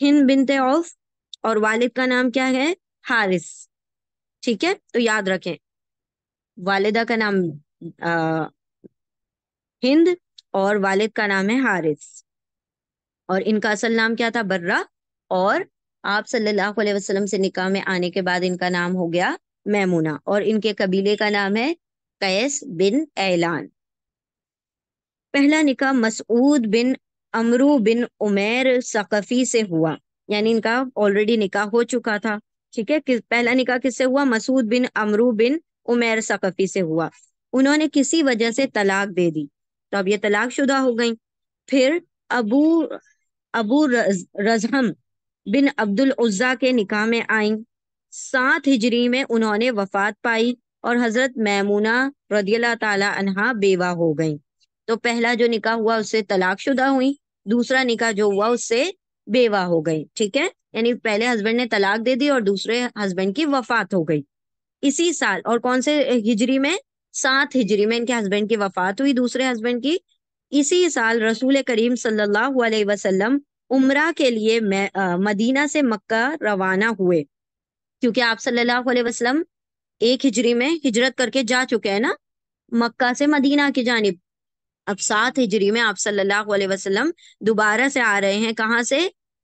ہند بنت عوف، اور والد کا نام کیا ہے؟ حارث. ٹھیک ہے، تو یاد رکھیں والدہ کا نام ہند اور والد کا نام ہے حارث، اور ان کا اصل نام کیا تھا؟ برہ. اور آپ صلی اللہ علیہ وسلم سے نکاح میں آنے کے بعد ان کا نام ہو گیا میمونہ، اور ان کے قبیلے کا نام ہے قیس بن اعلان. پہلا نکاح مسعود بن عمرو بن عمیر ثقفی سے ہوا، یعنی ان کا آلریڈی نکاح ہو چکا تھا. ٹھیک ہے، پہلا نکاح کس سے ہوا؟ مسعود بن عمرو بن عمیر ثقفی سے ہوا. انہوں نے کسی وجہ سے طلاق دے دی، تو اب یہ طلاق شدہ ہو گئیں. پھر ابو ابو رزہم بن عبد العزا کے نکاح میں آئیں. 7 ہجری میں انہوں نے وفات پائی، اور حضرت میمونہ رضی اللہ تعالی عنہا بیوہ ہو گئیں. تو پہلا جو نکاح ہوا اس سے طلاق شدہ ہوئی، دوسرا نکاح جو ہوا اس سے بیوہ ہو گئی. ٹھیک ہے، یعنی پہلے ہسبینڈ نے طلاق دے دی اور دوسرے ہسبینڈ کی وفات ہو گئی اسی سال. اور کون سے ہجری میں؟ 7 ہجری میں ان کے ہسبینڈ کی وفات ہوئی، دوسرے ہسبینڈ کی. اسی سال رسول کریم صلی اللہ علیہ وسلم عمرہ کے لیے مدینہ سے مکہ روانہ ہوئے، کیونکہ آپ صلی اللہ علیہ وسلم 1 ہجری میں ہجرت کر کے جا چکے ہیں نا مکہ سے مدینہ کی جانب. اب 7 ہجری میں آپ صلی اللہ علیہ وسلم دوبارہ سے آ رہے ہیں، کہاں سے؟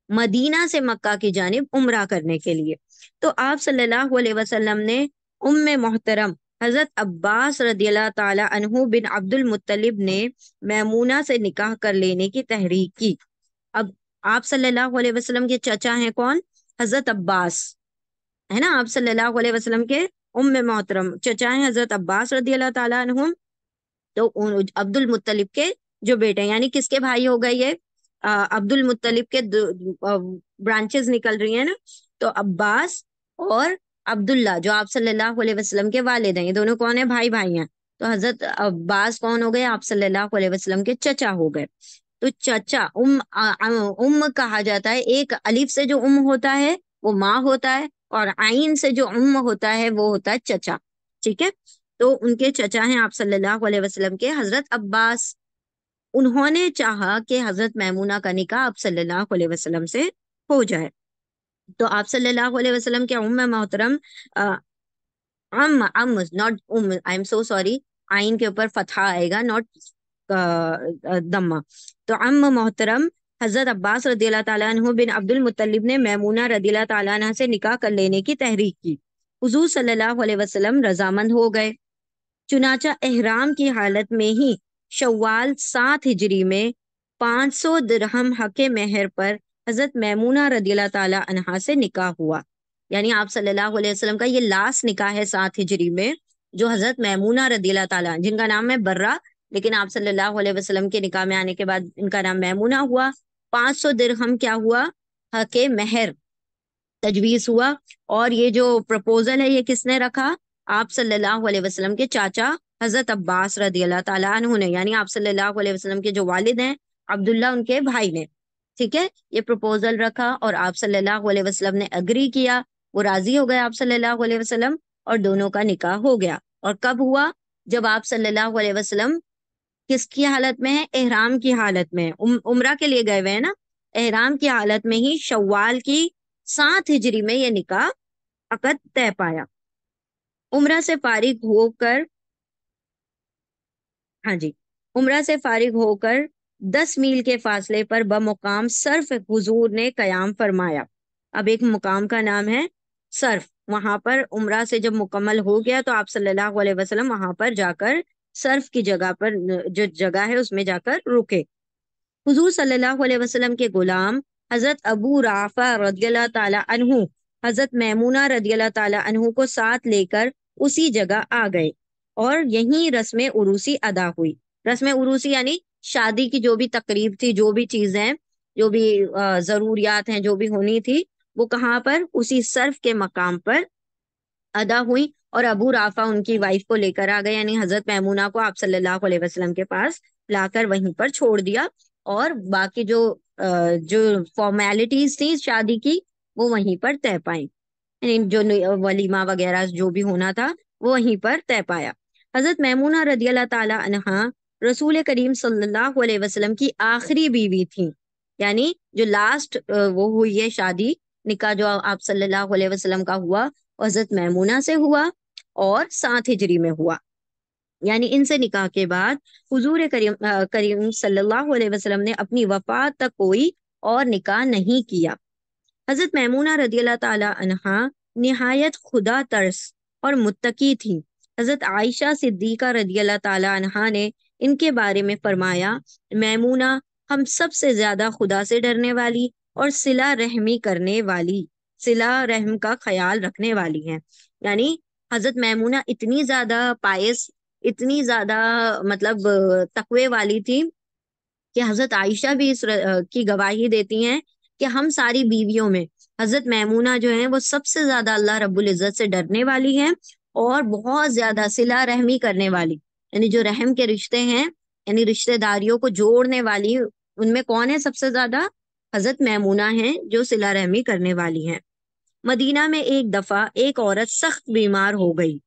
مدینہ سے مکہ کی جانب عمرہ کرنے کے لیے. تو آپ صلی اللہ علیہ وسلم نے ام محترم حضرت عباس رضی اللہ تعالی عنہ بن عبد المطلب نے میمونہ سے نکاح کر لینے کی تحریک کی. اب آپ صلی اللہ علیہ وسلم کے چچا ہیں کون؟ حضرت عباس، ہے نا. آپ صلی اللہ علیہ وسلم کے ام محترم چچا ہیں حضرت عباس رضی اللہ تعالی عنہ. تو عبد المطلب کے جو بیٹے، یعنی کس کے بھائی ہو گئے یہ؟ عبد المطلب کے برانچز نکل رہی ہیں نا. تو عباس اور عبداللہ جو آپ صلی اللہ علیہ وسلم کے والد ہیں، یہ دونوں کون ہیں؟ بھائی بھائی ہیں. تو حضرت عباس کون ہو گئے؟ آپ صلی اللہ علیہ وسلم کے چچا ہو گئے. تو چچا ام کہا جاتا ہے. ایک الف سے جو ام ہوتا ہے وہ ماں ہوتا ہے، اور عین سے جو ام ہوتا ہے وہ ہوتا ہے چچا. ٹھیک ہے، تو ان کے چچا ہیں آپ صلی اللہ علیہ وسلم کے حضرت عباس. انہوں نے چاہا کہ حضرت میمونہ کا نکاح آپ صلی اللہ علیہ وسلم سے ہو جائے. تو آپ صلی اللہ علیہ وسلم کے ام محترم ناٹ ام، آئی ایم سو سوری، آئین کے اوپر فتحہ آئے گا، ناٹ دمہ. تو ام محترم حضرت عباس رضی اللہ تعالیٰ عنہ بن عبد المطلب نے میمونہ رضی اللہ تعالیٰ عنہ سے نکاح کر لینے کی تحریک کی. حضور صلی اللہ علیہ وسلم رضامند ہو گئے. چنانچہ احرام کی حالت میں ہی شوال 7 ہجری میں 500 درہم حق مہر پر حضرت میمونہ رضی اللہ تعالیٰ عنہا سے نکاح ہوا. یعنی آپ صلی اللہ علیہ وسلم کا یہ لاسٹ نکاح ہے 7 ہجری میں، جو حضرت میمونہ رضی اللہ تعالیٰ، جن کا نام ہے برہ، لیکن آپ صلی اللہ علیہ وسلم کے نکاح میں آنے کے بعد ان کا نام میمونہ ہوا. 500 درہم کیا ہوا؟ حق مہر تجویز ہوا. اور یہ جو پرپوزل ہے یہ کس نے رکھا؟ آپ صلی اللہ علیہ وسلم کے چاچا حضرت عباس رضی اللہ تعالیٰ عنہ نے، یعنی آپ صلی اللہ علیہ وسلم کے جو والد ہیں عبداللہ ان کے بھائی نے. ٹھیک ہے، یہ پرپوزل رکھا اور آپ صلی اللہ علیہ وسلم نے اگری کیا، وہ راضی ہو گئے آپ صلی اللہ علیہ وسلم، اور دونوں کا نکاح ہو گیا. اور کب ہوا؟ جب آپ صلی اللہ علیہ وسلم کس کی حالت میں ہے؟ احرام کی حالت میں. عمرہ کے لیے گئے ہوئے ہیں نا، احرام کی حالت میں ہی شوال کی 7 ہجری میں یہ نکاح عقد طے پایا. عمرہ سے فارغ ہو کر، ہاں جی، عمرہ سے فارغ ہو کر 10 میل کے فاصلے پر بمقام صرف حضور نے قیام فرمایا. اب ایک مقام کا نام ہے صرف، وہاں پر عمرہ سے جب مکمل ہو گیا تو آپ صلی اللہ علیہ وسلم وہاں پر جا کر صرف کی جگہ پر، جو جگہ ہے اس میں جا کر رکے. حضور صلی اللہ علیہ وسلم کے غلام حضرت ابو رافع رضی اللہ تعالی عنہ حضرت میمونہ رضی اللہ تعالی عنہ کو ساتھ لے کر اسی جگہ آ گئے، اور یہیں رسم عروسی ادا ہوئی. رسم عروسی یعنی شادی کی جو بھی تقریب تھی، جو بھی چیزیں، جو بھی ضروریات ہیں، جو بھی ہونی تھی، وہ کہاں پر؟ اسی صرف کے مقام پر ادا ہوئی. اور ابو رافع ان کی وائف کو لے کر آ گئے، یعنی حضرت میمونہ کو آپ صلی اللہ علیہ وسلم کے پاس لا کر وہیں پر چھوڑ دیا، اور باقی جو فارمیلٹیز تھی شادی کی وہ وہیں پر طے پائیں، یعنی جو ولیمہ وغیرہ جو بھی ہونا تھا وہ وہیں پر طے پایا. حضرت میمونہ رضی اللہ تعالی عنہا رسول کریم صلی اللہ علیہ وسلم کی آخری بیوی تھی، یعنی جو لاسٹ وہ ہوئی ہے شادی نکاح جو آپ صلی اللہ علیہ وسلم کا ہوا، حضرت میمونہ سے ہوا اور 7 ہجری میں ہوا، یعنی ان سے نکاح کے بعد حضور کریم صلی اللہ علیہ وسلم نے اپنی وفات تک کوئی اور نکاح نہیں کیا۔ حضرت میمونہ رضی اللہ تعالی عنہا نہایت خدا ترس اور متقی تھی۔ حضرت عائشہ صدیقہ رضی اللہ تعالی عنہا نے ان کے بارے میں فرمایا، میمونہ ہم سب سے زیادہ خدا سے ڈرنے والی اور صلہ رحمی کرنے والی، صلہ رحم کا خیال رکھنے والی ہیں۔ یعنی حضرت میمونہ اتنی زیادہ پائس، اتنی زیادہ مطلب تقوی والی تھی کہ حضرت عائشہ بھی اس کی گواہی دیتی ہیں کہ ہم ساری بیویوں میں حضرت میمونہ جو ہیں وہ سب سے زیادہ اللہ رب العزت سے ڈرنے والی ہیں اور بہت زیادہ صلہ رحمی کرنے والی، یعنی جو رحم کے رشتے ہیں، یعنی رشتے داریوں کو جوڑنے والی، ان میں کون ہے سب سے زیادہ؟ حضرت میمونہ ہیں جو صلہ رحمی کرنے والی ہیں۔ مدینہ میں ایک دفعہ ایک عورت سخت بیمار ہو گئی۔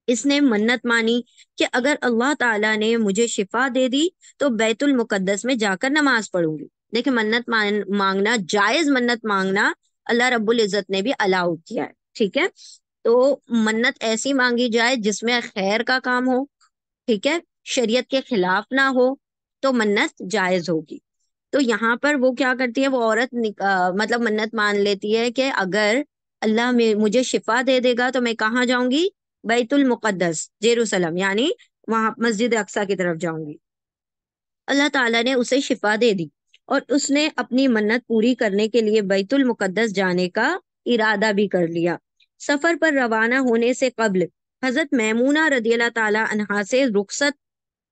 اس نے منت مانی کہ اگر اللہ تعالیٰ نے مجھے شفا دے دی تو بیت المقدس میں جا کر نماز پڑھوں گی۔ دیکھیں منت مانگنا، جائز منت مانگنا اللہ رب العزت نے بھی الاؤ کیا ہے، ٹھیک ہے؟ تو منت ایسی مانگی جائے جس میں خیر کا کام ہو، ٹھیک ہے، شریعت کے خلاف نہ ہو، تو منت جائز ہوگی۔ تو یہاں پر وہ کیا کرتی ہے، وہ عورت مطلب منت مان لیتی ہے کہ اگر اللہ مجھے شفا دے دے گا تو میں کہاں جاؤں گی؟ بیت المقدس، یروشلم، یعنی وہاں مسجد اقصی کی طرف جاؤں گی۔ اللہ تعالیٰ نے اسے شفا دے دی اور اس نے اپنی منت پوری کرنے کے لیے بیت المقدس جانے کا ارادہ بھی کر لیا۔ سفر پر روانہ ہونے سے قبل حضرت میمونہ رضی اللہ تعالی عنہا سے رخصت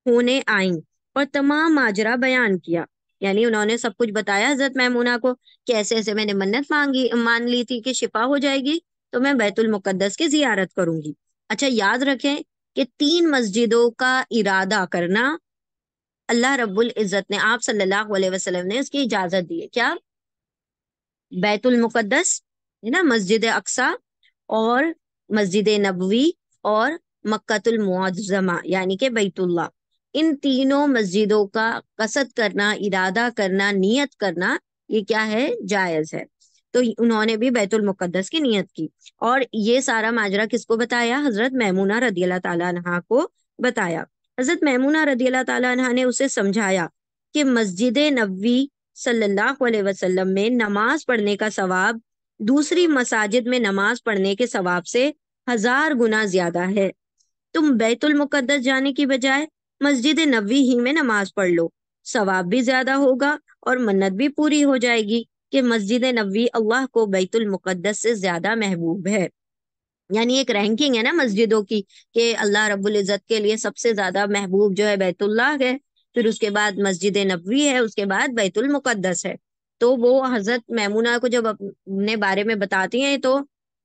ہونے آئیں اور تمام ماجرا بیان کیا، یعنی انہوں نے سب کچھ بتایا حضرت میمونہ کو کہ ایسے ایسے میں نے منت مان لی تھی کہ شفا ہو جائے گی تو میں بیت المقدس کی زیارت کروں گی۔ اچھا یاد رکھیں کہ 3 مسجدوں کا ارادہ کرنا اللہ رب العزت نے، آپ صلی اللہ علیہ وسلم نے اس کی اجازت دی ہے۔ کیا؟ بیت المقدس ہے نا، مسجد اقصی اور مسجد نبوی اور مکۃ المعظمہ یعنی کہ بیت اللہ، ان تینوں مسجدوں کا قصد کرنا، ارادہ کرنا، نیت کرنا، یہ کیا ہے؟ جائز ہے۔ تو انہوں نے بھی بیت المقدس کی نیت کی اور یہ سارا ماجرا کس کو بتایا؟ حضرت میمونہ رضی اللہ تعالیٰ عنہا کو بتایا۔ حضرت میمونہ رضی اللہ تعالیٰ عنہا نے اسے سمجھایا کہ مسجد نبوی صلی اللہ علیہ وسلم میں نماز پڑھنے کا ثواب دوسری مساجد میں نماز پڑھنے کے ثواب سے 1000 گنا زیادہ ہے۔ تم بیت المقدس جانے کی بجائے مسجد نبوی ہی میں نماز پڑھ لو، ثواب بھی زیادہ ہوگا اور منت بھی پوری ہو جائے گی کہ مسجد نبوی اللہ کو بیت المقدس سے زیادہ محبوب ہے۔ یعنی ایک رینکنگ ہے نا مسجدوں کی کہ اللہ رب العزت کے لیے سب سے زیادہ محبوب جو ہے بیت اللہ ہے، پھر اس کے بعد مسجد نبوی ہے، اس کے بعد بیت المقدس ہے۔ تو وہ حضرت میمونہ کو جب اپنے بارے میں بتاتی ہیں تو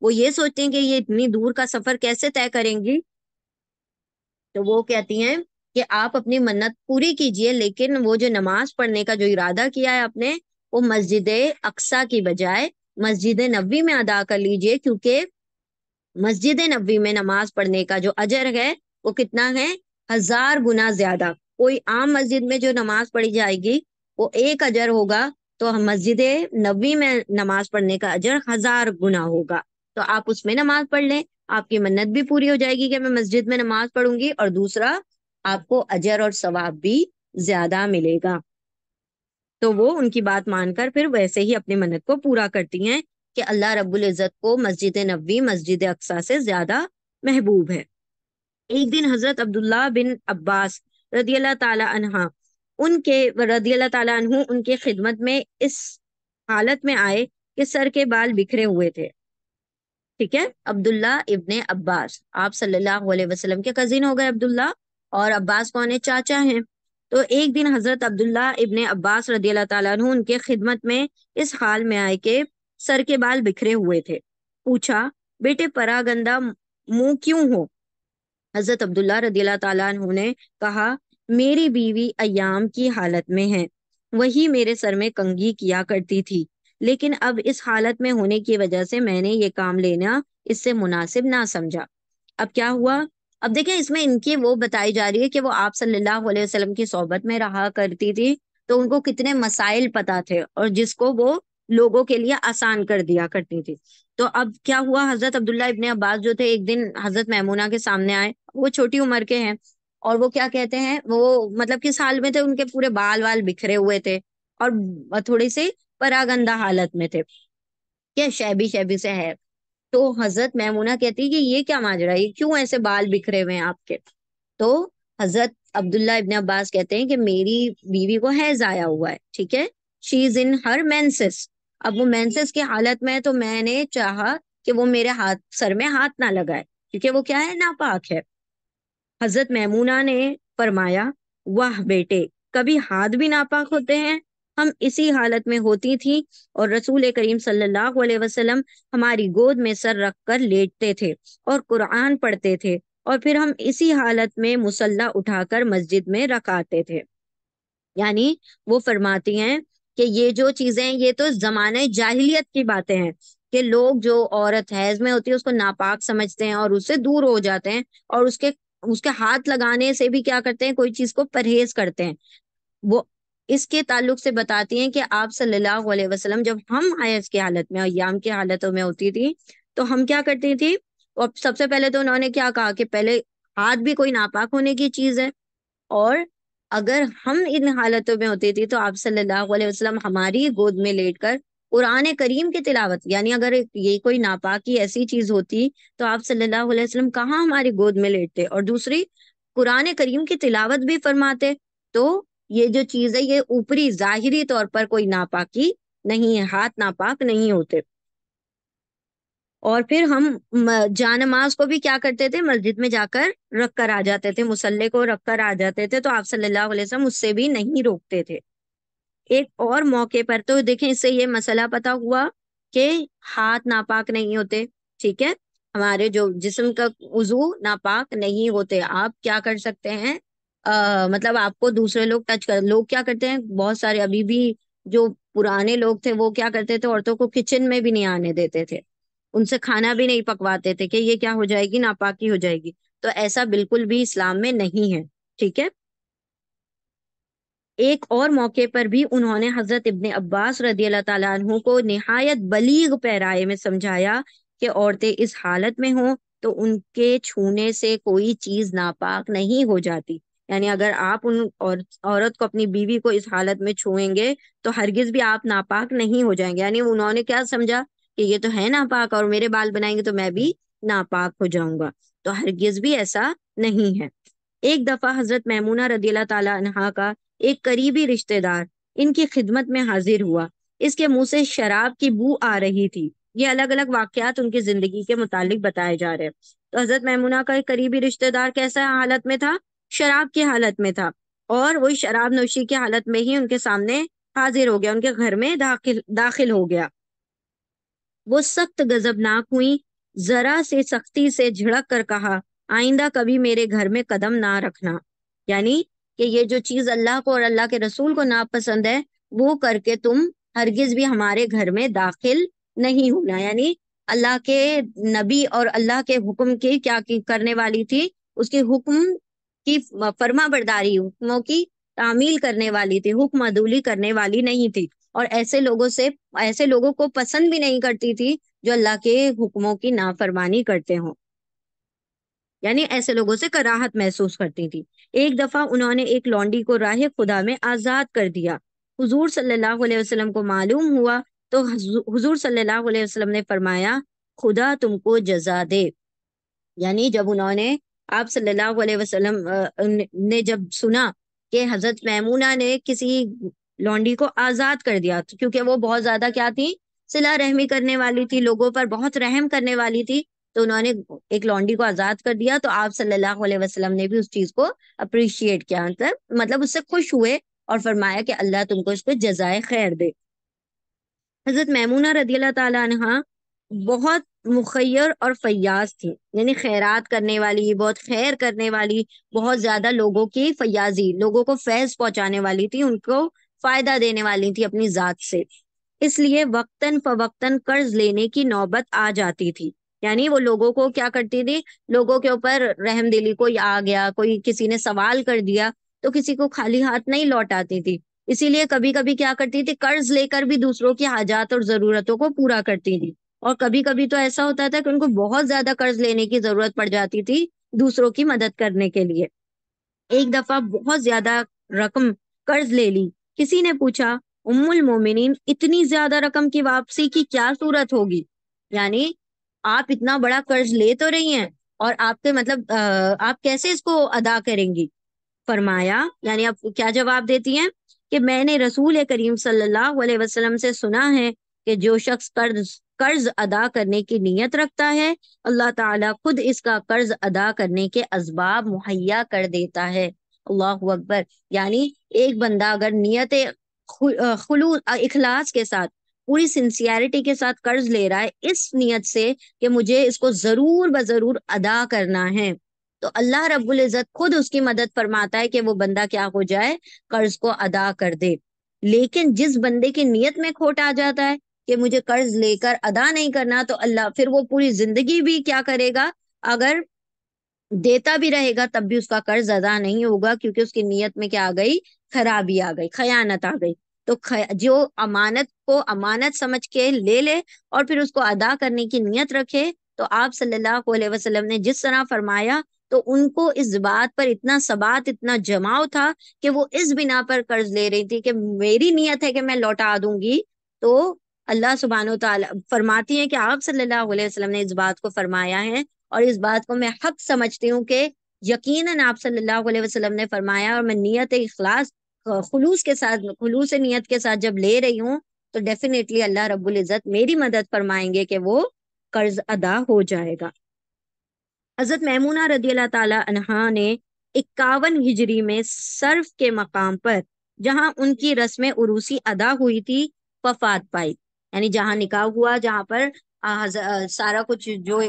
وہ یہ سوچتی ہیں کہ یہ اتنی دور کا سفر کیسے طے کریں گی، تو وہ کہتی ہیں کہ آپ اپنی منت پوری کیجئے، لیکن وہ جو نماز پڑھنے کا جو ارادہ کیا ہے آپ نے، وہ مسجد اقصی کی بجائے مسجد نبوی میں ادا کر لیجئے، کیونکہ مسجد نبوی میں نماز پڑھنے کا جو اجر ہے وہ کتنا ہے؟ 1000 گنا زیادہ۔ کوئی عام مسجد میں جو نماز پڑھی جائے گی وہ ایک اجر ہوگا، تو مسجد نبوی میں نماز پڑھنے کا اجر 1000 گنا ہوگا۔ تو آپ اس میں نماز پڑھ لیں، آپ کی منت بھی پوری ہو جائے گی کہ میں مسجد میں نماز پڑھوں گی، اور دوسرا آپ کو اجر اور ثواب بھی زیادہ ملے گا۔ تو وہ ان کی بات مان کر پھر ویسے ہی اپنی منت کو پورا کرتی ہیں کہ اللہ رب العزت کو مسجد نبوی مسجد اقصی سے زیادہ محبوب ہے۔ ایک دن حضرت عبداللہ بن عباس رضی اللہ تعالی عنہ ان کے خدمت میں اس حالت میں آئے کہ سر کے بال بکھرے ہوئے تھے، ٹھیک ہے؟ عبداللہ ابن عباس آپ صلی اللہ علیہ وسلم کے کزن ہو گئے عبداللہ، اور عباس کون ہے؟ چاچا ہیں۔ تو ایک دن حضرت عبداللہ ابن عباس رضی اللہ تعالیٰ عنہ ان کے خدمت میں اس حال میں آئے کہ سر کے بال بکھرے ہوئے تھے۔ پوچھا، بیٹے پراگندہ منہ کیوں ہو؟ حضرت عبداللہ رضی اللہ تعالیٰ عنہ نے کہا، میری بیوی ایام کی حالت میں ہے، وہی میرے سر میں کنگھی کیا کرتی تھی، لیکن اب اس حالت میں ہونے کی وجہ سے میں نے یہ کام لینا اس سے مناسب نہ سمجھا۔ اب کیا ہوا؟ اب دیکھیں اس میں ان کی وہ بتائی جا رہی ہے کہ وہ آپ صلی اللہ علیہ وسلم کی صحبت میں رہا کرتی تھی تو ان کو کتنے مسائل پتا تھے اور جس کو وہ لوگوں کے لیے آسان کر دیا کرتی تھی۔ تو اب کیا ہوا، حضرت عبداللہ ابن عباس جو تھے ایک دن حضرت میمونہ کے سامنے آئے، وہ چھوٹی عمر کے ہیں، اور وہ کیا کہتے ہیں، وہ مطلب کس حال میں تھے، ان کے پورے بال وال بکھرے ہوئے تھے اور تھوڑی سی پراگندہ حالت میں تھے، کیا شیبی شیبی سے ہے۔ تو حضرت میمونہ کہتی کہ یہ کیا ماجرا ہے، یہ کیوں ایسے بال بکھرے ہوئے ہیں آپ کے؟ تو حضرت عبداللہ ابن عباس کہتے ہیں کہ میری بیوی کو حیض آیا ہوا ہے، ٹھیک ہے، شی از ان ہر مینسس، اب وہ مینسس کی حالت میں ہے، تو میں نے چاہا کہ وہ میرے ہاتھ سر میں ہاتھ نہ لگائے کیونکہ وہ کیا ہے، ناپاک ہے۔ حضرت میمونہ نے فرمایا، واہ بیٹے، کبھی ہاتھ بھی ناپاک ہوتے ہیں؟ ہم اسی حالت میں ہوتی تھی اور رسول کریم صلی اللہ علیہ وسلم ہماری گود میں سر رکھ کر لیٹتے تھے اور قرآن پڑھتے تھے، اور پھر ہم اسی حالت میں مصلی اٹھا کر مسجد میں رکھاتے تھے۔ یعنی وہ فرماتی ہیں کہ یہ جو چیزیں ہیں یہ تو زمانہ جاہلیت کی باتیں ہیں، کہ لوگ جو عورت حیض میں ہوتی ہے اس کو ناپاک سمجھتے ہیں اور اس سے دور ہو جاتے ہیں، اور اس کے ہاتھ لگانے سے بھی کیا کرتے ہیں، کوئی چیز کو پرہیز کرتے ہیں۔ وہ اس کے تعلق سے بتاتی ہیں کہ آپ صلی اللہ علیہ وسلم جب ہم حیض کی حالت میں، ایام کی حالتوں میں ہوتی تھی، تو ہم کیا کرتی تھی، اور سب سے پہلے تو انہوں نے کیا کہا کہ پہلے ہاتھ بھی کوئی ناپاک ہونے کی چیز ہے، اور اگر ہم ان حالتوں میں ہوتی تھی تو آپ صلی اللہ علیہ وسلم ہماری گود میں لیٹ کر قرآن کریم کی تلاوت، یعنی اگر یہ کوئی ناپاکی ایسی چیز ہوتی تو آپ صلی اللہ علیہ وسلم کہاں ہماری گود میں لیٹتے، اور دوسری قرآن کریم کی تلاوت بھی فرماتے۔ تو یہ جو چیز ہے یہ اوپری ظاہری طور پر کوئی ناپاکی نہیں ہے، ہاتھ ناپاک نہیں ہوتے۔ اور پھر ہم جا نماز کو بھی کیا کرتے تھے، مسجد میں جا کر رکھ کر آ جاتے تھے، مصلی کو رکھ کر آ جاتے تھے، تو آپ صلی اللہ علیہ وسلم اس سے بھی نہیں روکتے تھے۔ ایک اور موقع پر تو دیکھیں اس سے یہ مسئلہ پتا ہوا کہ ہاتھ ناپاک نہیں ہوتے، ٹھیک ہے، ہمارے جو جسم کا عضو ناپاک نہیں ہوتے، آپ کیا کر سکتے ہیں، مطلب آپ کو دوسرے لوگ ٹچ کر، لوگ کیا کرتے ہیں، بہت سارے ابھی بھی جو پرانے لوگ تھے وہ کیا کرتے تھے، عورتوں کو کچن میں بھی نہیں آنے دیتے تھے، ان سے کھانا بھی نہیں پکواتے تھے کہ یہ کیا ہو جائے گی، ناپاکی ہو جائے گی۔ تو ایسا بالکل بھی اسلام میں نہیں ہے، ٹھیک ہے۔ ایک اور موقع پر بھی انہوں نے حضرت ابن عباس رضی اللہ تعالیٰ عنہ کو نہایت بلیغ پیرائے میں سمجھایا کہ عورتیں اس حالت میں ہوں تو ان کے چھونے سے کوئی چیز ناپاک نہیں ہو جاتی، یعنی اگر آپ ان عورت کو، اپنی بیوی کو اس حالت میں چھوئیں گے تو ہرگز بھی آپ ناپاک نہیں ہو جائیں گے، یعنی انہوں نے کیا سمجھا کہ یہ تو ہے ناپاک اور میرے بال بنائیں گے تو میں بھی ناپاک ہو جاؤں گا، تو ہرگز بھی ایسا نہیں ہے۔ ایک دفعہ حضرت میمونہ رضی اللہ تعالی عنہا کا ایک قریبی رشتہ دار ان کی خدمت میں حاضر ہوا، اس کے منہ سے شراب کی بو آ رہی تھی۔ یہ الگ الگ واقعات ان کی زندگی کے متعلق بتائے جا رہے ہیں۔ تو حضرت میمونہ کا ایک قریبی رشتہ دار کیسا حالت میں تھا، شراب کی حالت میں تھا، اور وہی شراب نوشی کی حالت میں ہی ان کے سامنے حاضر ہو گیا، ان کے گھر میں داخل ہو گیا۔ وہ سخت غضبناک ہوئی، ذرا سے سختی سے جھڑک کر کہا، آئندہ کبھی میرے گھر میں قدم نہ رکھنا، یعنی کہ یہ جو چیز اللہ کو اور اللہ کے رسول کو ناپسند ہے وہ کر کے تم ہرگز بھی ہمارے گھر میں داخل نہیں ہونا، یعنی اللہ کے نبی اور اللہ کے حکم کی کیا کرنے والی تھی، اس کے حکم کی فرما برداری، حکموں کی تعمیل کرنے والی تھی، حکم عدولی کرنے والی نہیں تھی، اور ایسے لوگوں کو پسند بھی نہیں کرتی تھی جو اللہ کے حکموں کی نافرمانی کرتے ہوں، یعنی ایسے لوگوں سے کراہت محسوس کرتی تھی۔ ایک دفعہ انہوں نے ایک لونڈی کو راہ خدا میں آزاد کر دیا، حضور صلی اللہ علیہ وسلم کو معلوم ہوا تو حضور صلی اللہ علیہ وسلم نے فرمایا، خدا تم کو جزا دے، یعنی جب انہوں نے، آپ صلی اللہ علیہ وسلم نے جب سنا کہ حضرت میمونہ نے کسی لونڈی کو آزاد کر دیا، کیونکہ وہ بہت زیادہ کیا تھی، صلہ رحمی کرنے والی تھی، لوگوں پر بہت رحم کرنے والی تھی، تو انہوں نے ایک لونڈی کو آزاد کر دیا، تو آپ صلی اللہ علیہ وسلم نے بھی اس چیز کو اپریشیٹ کیا، مطلب اس سے خوش ہوئے اور فرمایا کہ اللہ تم کو اس پہ جزائے خیر دے۔ حضرت میمونہ رضی اللہ تعالی عنہا بہت مخیر اور فیاض تھی، یعنی خیرات کرنے والی، بہت خیر کرنے والی، بہت زیادہ لوگوں کی فیاضی، لوگوں کو فیض پہنچانے والی تھی، ان کو فائدہ دینے والی تھی اپنی ذات سے، اس لیے وقتاً فوقتاً قرض لینے کی نوبت آ جاتی تھی، یعنی وہ لوگوں کو کیا کرتی تھی، لوگوں کے اوپر رحم دلی، کوئی آ گیا، کوئی کسی نے سوال کر دیا تو کسی کو خالی ہاتھ نہیں لوٹاتی تھی، اسی لیے کبھی کبھی کیا کرتی تھی، قرض لے کر بھی دوسروں کی حاجات اور ضرورتوں کو پورا کرتی تھی، اور کبھی کبھی تو ایسا ہوتا تھا کہ ان کو بہت زیادہ قرض لینے کی ضرورت پڑ جاتی تھی دوسروں کی مدد کرنے کے لیے۔ ایک دفعہ بہت زیادہ رقم قرض لے لی۔ کسی نے پوچھا، ام المومنین، اتنی زیادہ رقم کی واپسی کی کیا صورت ہوگی؟ یعنی آپ اتنا بڑا قرض لے تو رہی ہیں، اور آپ کے مطلب آپ کیسے اس کو ادا کریں گی؟ فرمایا، یعنی آپ کیا جواب دیتی ہیں کہ میں نے رسول کریم صلی اللہ علیہ وسلم سے سنا ہے کہ جو شخص قرض ادا کرنے کی نیت رکھتا ہے، اللہ تعالیٰ خود اس کا قرض ادا کرنے کے اسباب مہیا کر دیتا ہے۔ اللہ اکبر! یعنی ایک بندہ اگر نیت خلوص اخلاص کے ساتھ، پوری سنسیئرٹی کے ساتھ قرض لے رہا ہے، اس نیت سے کہ مجھے اس کو ضرور بضرور ادا کرنا ہے، تو اللہ رب العزت خود اس کی مدد فرماتا ہے کہ وہ بندہ کیا ہو جائے، قرض کو ادا کر دے۔ لیکن جس بندے کی نیت میں کھوٹ آ جاتا ہے کہ مجھے قرض لے کر ادا نہیں کرنا، تو اللہ پھر وہ پوری زندگی بھی کیا کرے گا، اگر دیتا بھی رہے گا تب بھی اس کا قرض ادا نہیں ہوگا، کیونکہ اس کی نیت میں کیا آ گئی، خرابی آ گئی، خیانت آ گئی۔ تو جو امانت کو امانت سمجھ کے لے لے اور پھر اس کو ادا کرنے کی نیت رکھے، تو آپ صلی اللہ علیہ وسلم نے جس طرح فرمایا، تو ان کو اس بات پر اتنا ثبات، اتنا جماؤ تھا کہ وہ اس بنا پر قرض لے رہی تھی کہ میری نیت ہے کہ میں لوٹا دوں گی۔ تو اللہ سبحانہ و تعالیٰ فرماتی ہیں کہ آپ صلی اللہ علیہ وسلم نے اس بات کو فرمایا ہے، اور اس بات کو میں حق سمجھتی ہوں کہ یقیناً آپ صلی اللہ علیہ وسلم نے فرمایا، اور میں نیت اخلاص خلوص کے ساتھ، خلوص نیت کے ساتھ جب لے رہی ہوں، تو ڈیفینیٹلی اللہ رب العزت میری مدد فرمائیں گے کہ وہ قرض ادا ہو جائے گا۔ حضرت میمونہ رضی اللہ تعالی عنہا نے 51 ہجری میں صرف کے مقام پر، جہاں ان کی رسم عروسی ادا ہوئی تھی، وفات پائی۔ یعنی جہاں نکاح ہوا، جہاں پر سارا کچھ جو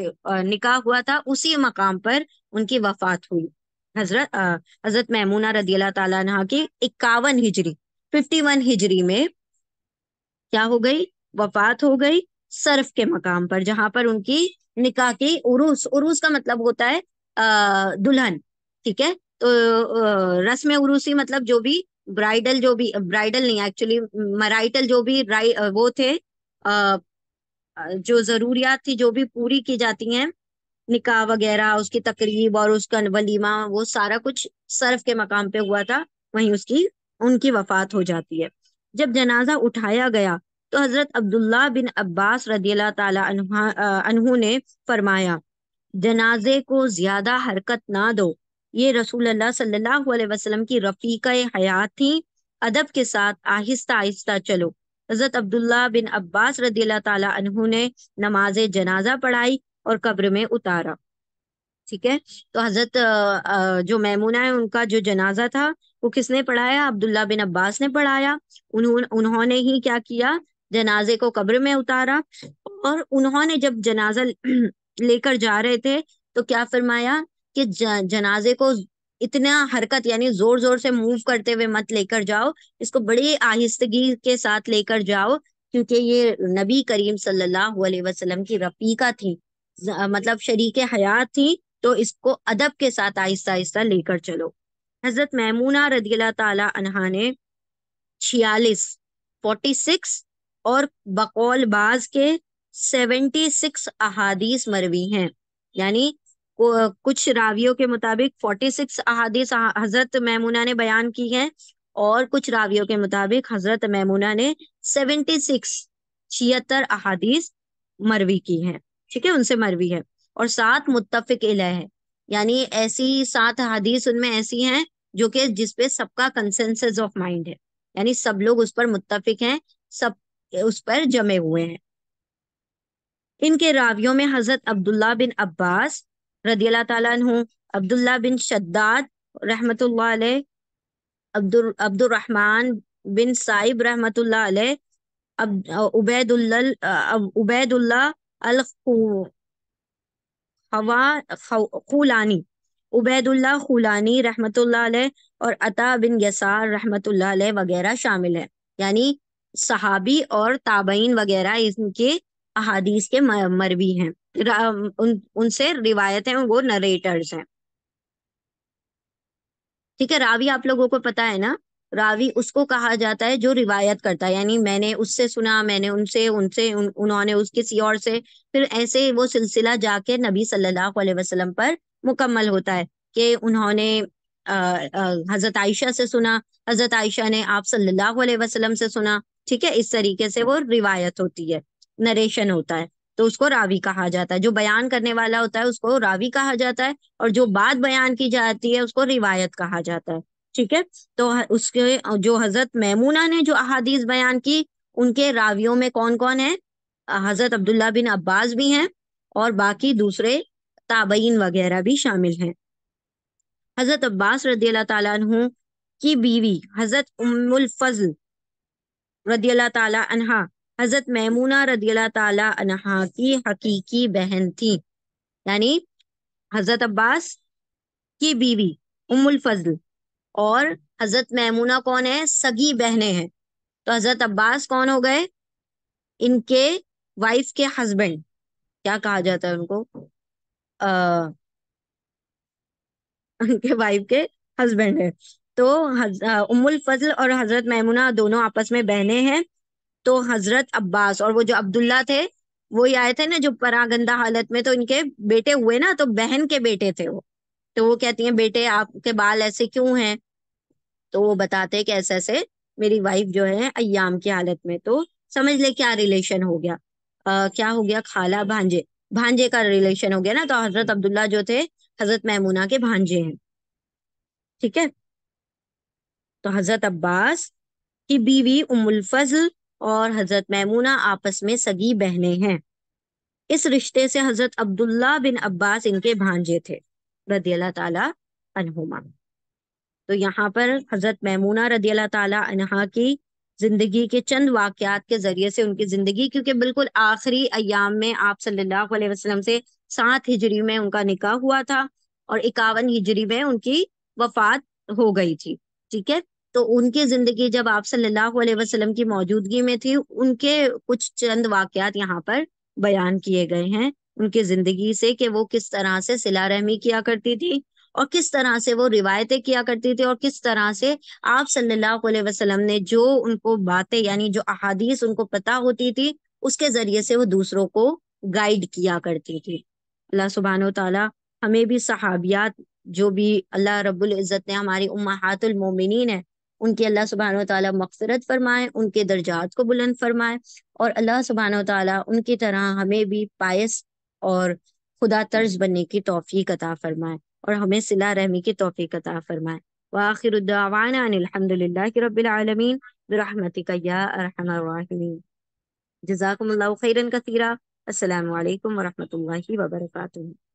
نکاح ہوا تھا، اسی مقام پر ان کی وفات ہوئی۔ حضرت میمونہ رضی اللہ تعالیٰ عنہ کی 51 ہجری 51 ہجری میں کیا ہو گئی، وفات ہو گئی، صرف کے مقام پر، جہاں پر ان کی نکاح کی عروس کا مطلب ہوتا ہے دلہن، ٹھیک ہے؟ تو رسم عروسی مطلب جو بھی برائڈل نہیں، ایکچولی مرائٹل جو بھی وہ تھے، جو ضروریات تھی جو بھی پوری کی جاتی ہیں، نکاح وغیرہ، اس کی تقریب اور اس کا ولیمہ، وہ سارا کچھ صرف کے مقام پہ ہوا تھا، وہیں ان کی وفات ہو جاتی ہے۔ جب جنازہ اٹھایا گیا تو حضرت عبداللہ بن عباس رضی اللہ تعالی عنہ نے فرمایا، جنازے کو زیادہ حرکت نہ دو، یہ رسول اللہ صلی اللہ علیہ وسلم کی رفیقہ حیات تھی، ادب کے ساتھ آہستہ آہستہ چلو۔ حضرت عبداللہ بن عباس رضی اللہ تعالی عنہ نے نماز جنازہ پڑھائی اور قبر میں اتارا، ٹھیک ہے؟ تو حضرت جو میمونہ ہے، ان کا جو جنازہ تھا وہ کس نے پڑھایا؟ عبداللہ بن عباس نے پڑھایا۔ انہوں نے ہی کیا کیا، جنازے کو قبر میں اتارا، اور انہوں نے جب جنازہ لے کر جا رہے تھے تو کیا فرمایا کہ جنازے کو اتنا حرکت، یعنی زور زور سے موو کرتے ہوئے مت لے کر جاؤ، اس کو بڑی آہستگی کے ساتھ لے کر جاؤ، کیونکہ یہ نبی کریم صلی اللہ علیہ وسلم کی رفیقہ تھی، مطلب شریک حیات تھی، تو اس کو ادب کے ساتھ آہستہ آہستہ لے کر چلو۔ حضرت میمونہ رضی اللہ تعالی عنہا نے 46 اور بقول بعض کے 76 احادیث مروی ہیں، یعنی کچھ راویوں کے مطابق 46 احادیث حضرت میمونہ نے بیان کی ہیں، اور کچھ راویوں کے مطابق حضرت میمونہ نے 76 احادیث مروی کی ہیں، ٹھیک ہے؟ ان سے مروی ہے، اور 7 متفق علیہ ہے، یعنی ایسی 7 حدیث ان میں ایسی ہیں جو کہ جس پہ سب کا کنسنسس آف مائنڈ ہے، یعنی سب لوگ اس پر متفق ہیں، سب اس پر جمے ہوئے ہیں۔ ان کے راویوں میں حضرت عبداللہ بن عباس رضی اللہ تعالیٰ عنہ، عبداللہ بن شداد رحمت اللہ علیہ، عبد الرحمن بن صائب رحمت اللہ علیہ، عبید اللہ خولانی، عبید اللہ خولانی رحمت اللہ علیہ، اور عطا بن یسار رحمت اللہ علیہ وغیرہ شامل ہیں، یعنی صحابی اور تابعین وغیرہ ان کے احادیث کے مروی ہیں، ان سے روایت ہیں، وہ نریٹرز ہیں، ٹھیک ہے؟ راوی آپ لوگوں کو پتا ہے نا؟ راوی اس کو کہا جاتا ہے جو روایت کرتا ہے، یعنی میں نے اس سے سنا، میں نے ان سے انہوں نے اس کسی اور سے، پھر ایسے وہ سلسلہ جا کے نبی صلی اللہ علیہ وسلم پر مکمل ہوتا ہے کہ انہوں نے حضرت عائشہ سے سنا، حضرت عائشہ نے آپ صلی اللہ علیہ وسلم سے سنا، ٹھیک ہے، اس طریقے سے وہ روایت ہوتی ہے، نریشن ہوتا ہے، تو اس کو راوی کہا جاتا ہے۔ جو بیان کرنے والا ہوتا ہے اس کو راوی کہا جاتا ہے، اور جو بات بیان کی جاتی ہے اس کو روایت کہا جاتا ہے، ٹھیک ہے۔ تو اس کے جو حضرت میمونہ نے جو احادیث بیان کی، ان کے راویوں میں کون کون ہے؟ حضرت عبداللہ بن عباس بھی ہیں، اور باقی دوسرے تابعین وغیرہ بھی شامل ہیں۔ حضرت عباس رضی اللہ تعالیٰ عنہ کی بیوی حضرت ام الفضل رضی اللہ تعالیٰ عنہا حضرت میمونہ رضی اللہ تعالیٰ عنہا کی حقیقی بہن تھی، یعنی حضرت عباس کی بیوی ام الفضل اور حضرت میمونہ کون ہے؟ سگی بہنیں ہیں۔ تو حضرت عباس کون ہو گئے؟ ان کے وائف کے ہسبینڈ، کیا کہا جاتا ہے ان کو؟ ان کے وائف کے ہسبینڈ ہے۔ تو ام الفضل اور حضرت میمونہ دونوں آپس میں بہنیں ہیں۔ تو حضرت عباس اور وہ جو عبداللہ تھے، وہی آئے تھے نا جو پراگندہ حالت میں، تو ان کے بیٹے ہوئے نا، تو بہن کے بیٹے تھے وہ، تو وہ کہتی ہیں بیٹے آپ کے بال ایسے کیوں ہیں؟ تو وہ بتاتے کہ ایسے ایسے میری وائف جو ہے ایام کی حالت میں، تو سمجھ لے کیا ریلیشن ہو گیا، کیا ہو گیا؟ خالہ بھانجے، بھانجے کا ریلیشن ہو گیا نا، تو حضرت عبداللہ جو تھے حضرت میمونہ کے بھانجے ہیں، ٹھیک ہے۔ تو حضرت عباس کی بیوی ام الفضل اور حضرت میمونہ آپس میں سگی بہنیں ہیں۔ اس رشتے سے حضرت عبداللہ بن عباس ان کے بھانجے تھے رضی اللہ تعالی عنہما۔ تو یہاں پر حضرت میمونہ رضی اللہ تعالی عنہا کی زندگی کے چند واقعات کے ذریعے سے ان کی زندگی، کیونکہ بالکل آخری ایام میں آپ صلی اللہ علیہ وسلم سے 7 ہجری میں ان کا نکاح ہوا تھا، اور 51 ہجری میں ان کی وفات ہو گئی تھی، ٹھیک ہے۔ تو ان کی زندگی جب آپ صلی اللہ علیہ وسلم کی موجودگی میں تھی، ان کے کچھ چند واقعات یہاں پر بیان کیے گئے ہیں ان کی زندگی سے، کہ وہ کس طرح سے صلہ رحمی کیا کرتی تھی، اور کس طرح سے وہ روایتیں کیا کرتی تھی، اور کس طرح سے آپ صلی اللہ علیہ وسلم نے جو ان کو باتیں، یعنی جو احادیث ان کو پتا ہوتی تھی، اس کے ذریعے سے وہ دوسروں کو گائیڈ کیا کرتی تھی۔ اللہ سبحانہ و تعالی ہمیں بھی صحابیات جو بھی اللہ رب العزت نے ہماری امہات المومنین ہیں، ان کی اللہ سبحانہ و تعالی مغفرت فرمائے، ان کے درجات کو بلند فرمائے، اور اللہ سبحانہ و تعالی ان کی طرح ہمیں بھی پائس اور خدا طرز بننے کی توفیق عطا فرمائے، اور ہمیں صلہ رحمی کی توفیق عطا فرمائے۔ وآخر الدعوانا ان الحمد للہ رب العالمین برحمتک یا ارحم الراحمین۔ جزاکم اللہ خیرا کثیرا۔ السلام علیکم ورحمۃ اللہ وبرکاتہ۔